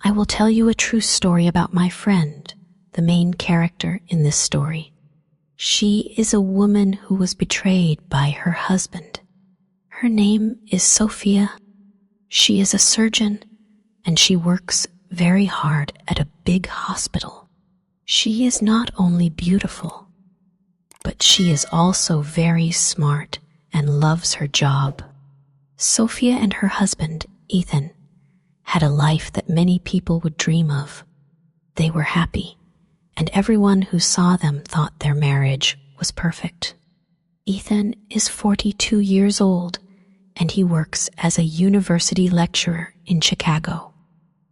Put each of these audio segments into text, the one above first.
I will tell you a true story about my friend, the main character in this story. She is a woman who was betrayed by her husband. Her name is Sophia. She is a surgeon, and she works very hard at a big hospital. She is not only beautiful, but she is also very smart and loves her job. Sophia and her husband, Ethan, had a life that many people would dream of. They were happy, and everyone who saw them thought their marriage was perfect. Ethan is 42 years old, and he works as a university lecturer in Chicago.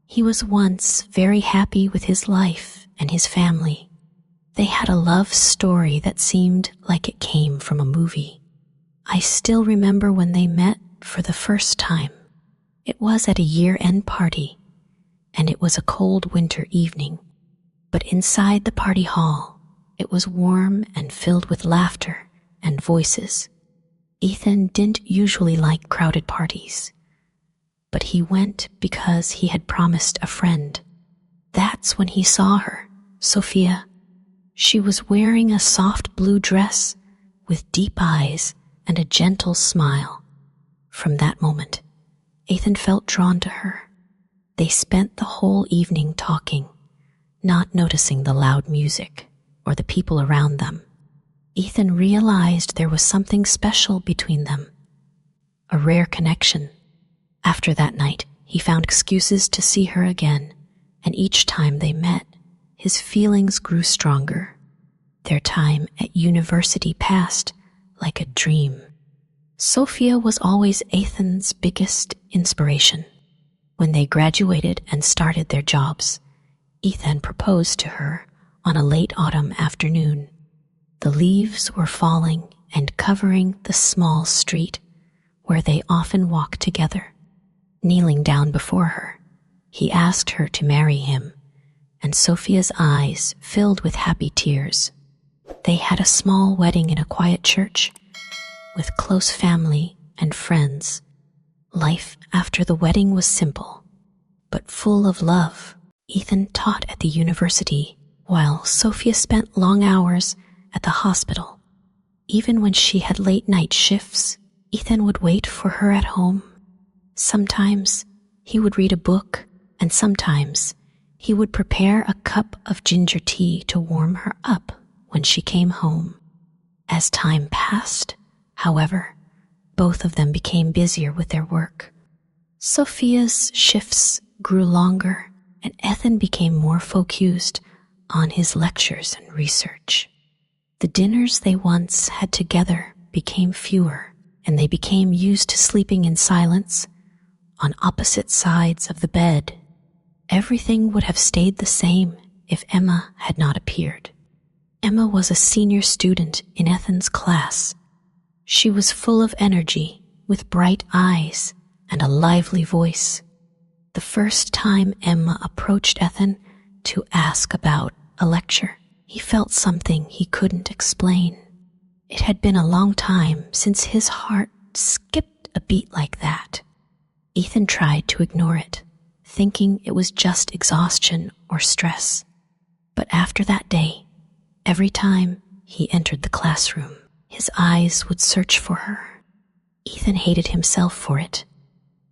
He was once very happy with his life and his family. They had a love story that seemed like it came from a movie. I still remember when they met for the first time. It was at a year-end party, and it was a cold winter evening. But inside the party hall, it was warm and filled with laughter and voices. Ethan didn't usually like crowded parties, but he went because he had promised a friend. That's when he saw her, Sophia. She was wearing a soft blue dress with deep eyes and a gentle smile. From that moment, Ethan felt drawn to her. They spent the whole evening talking, not noticing the loud music or the people around them. Ethan realized there was something special between them, a rare connection. After that night, he found excuses to see her again, and each time they met, his feelings grew stronger. Their time at university passed like a dream. Sophia was always Ethan's biggest inspiration. When they graduated and started their jobs, Ethan proposed to her on a late autumn afternoon. The leaves were falling and covering the small street where they often walked together. Kneeling down before her, he asked her to marry him, and Sophia's eyes filled with happy tears. They had a small wedding in a quiet church with close family and friends. Life after the wedding was simple, but full of love. Ethan taught at the university, while Sophia spent long hours at the hospital. Even when she had late night shifts, Ethan would wait for her at home. Sometimes he would read a book, and sometimes he would prepare a cup of ginger tea to warm her up when she came home. As time passed, however, both of them became busier with their work. Sophia's shifts grew longer, and Ethan became more focused on his lectures and research. The dinners they once had together became fewer, and they became used to sleeping in silence on opposite sides of the bed. Everything would have stayed the same if Emma had not appeared. Emma was a senior student in Ethan's class. She was full of energy, with bright eyes and a lively voice. The first time Emma approached Ethan to ask about a lecture, he felt something he couldn't explain. It had been a long time since his heart skipped a beat like that. Ethan tried to ignore it, thinking it was just exhaustion or stress. But after that day, every time he entered the classroom, his eyes would search for her. Ethan hated himself for it.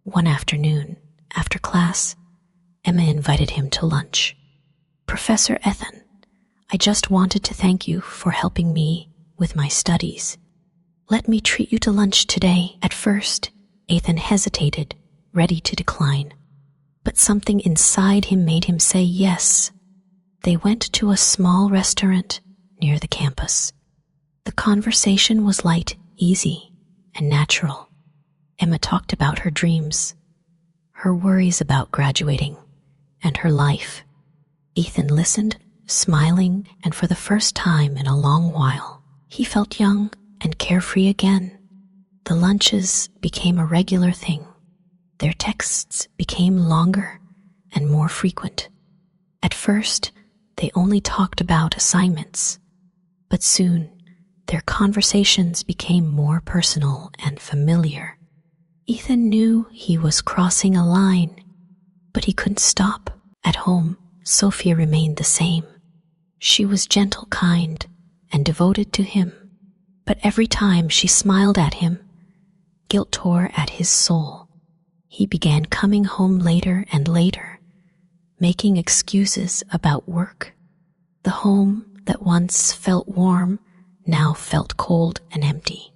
One afternoon, after class, Emma invited him to lunch. "Professor Ethan, I just wanted to thank you for helping me with my studies. Let me treat you to lunch today." At first, Ethan hesitated, ready to decline. But something inside him made him say yes. They went to a small restaurant near the campus. The conversation was light, easy, and natural. Emma talked about her dreams, her worries about graduating, and her life. Ethan listened, smiling, and for the first time in a long while, he felt young and carefree again. The lunches became a regular thing. Their texts became longer and more frequent. At first, they only talked about assignments, but soon their conversations became more personal and familiar. Ethan knew he was crossing a line, but he couldn't stop. At home, Sophia remained the same. She was gentle, kind, and devoted to him. But every time she smiled at him, guilt tore at his soul. He began coming home later and later, making excuses about work. The home that once felt warm now felt cold and empty.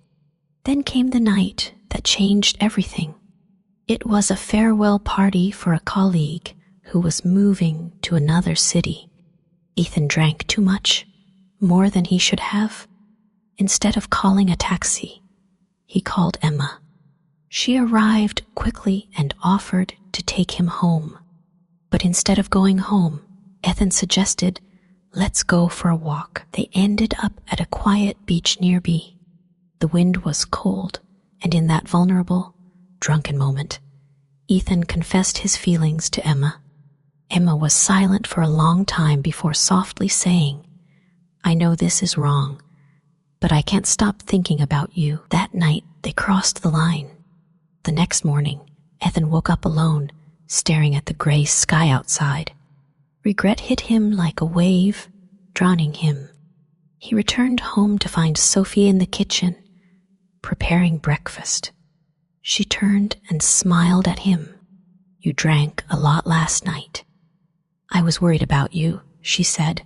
Then came the night that changed everything. It was a farewell party for a colleague who was moving to another city. Ethan drank too much, more than he should have. Instead of calling a taxi, he called Emma. She arrived quickly and offered to take him home. But instead of going home, Ethan suggested, "Let's go for a walk." They ended up at a quiet beach nearby. The wind was cold, and in that vulnerable, drunken moment, Ethan confessed his feelings to Emma. Emma was silent for a long time before softly saying, "I know this is wrong, but I can't stop thinking about you." That night, they crossed the line. The next morning, Ethan woke up alone, staring at the gray sky outside. Regret hit him like a wave, drowning him. He returned home to find Sophia in the kitchen, preparing breakfast. She turned and smiled at him. "You drank a lot last night." "I was worried about you," she said.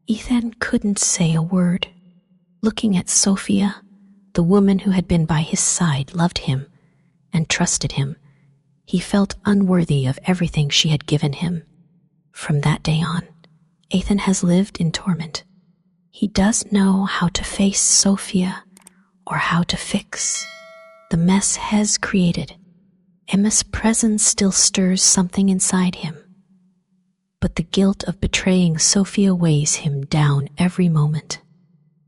Ethan couldn't say a word. Looking at Sophia, the woman who had been by his side, loved him and trusted him, he felt unworthy of everything she had given him. From that day on, Ethan has lived in torment. He doesn't know how to face Sophia or how to fix the mess Hez created. Emma's presence still stirs something inside him, but the guilt of betraying Sophia weighs him down every moment.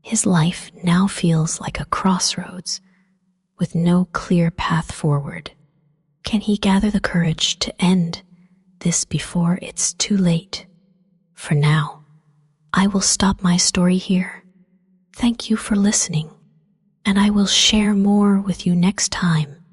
His life now feels like a crossroads with no clear path forward. Can he gather the courage to end this before it's too late? For now, I will stop my story here. Thank you for listening, and I will share more with you next time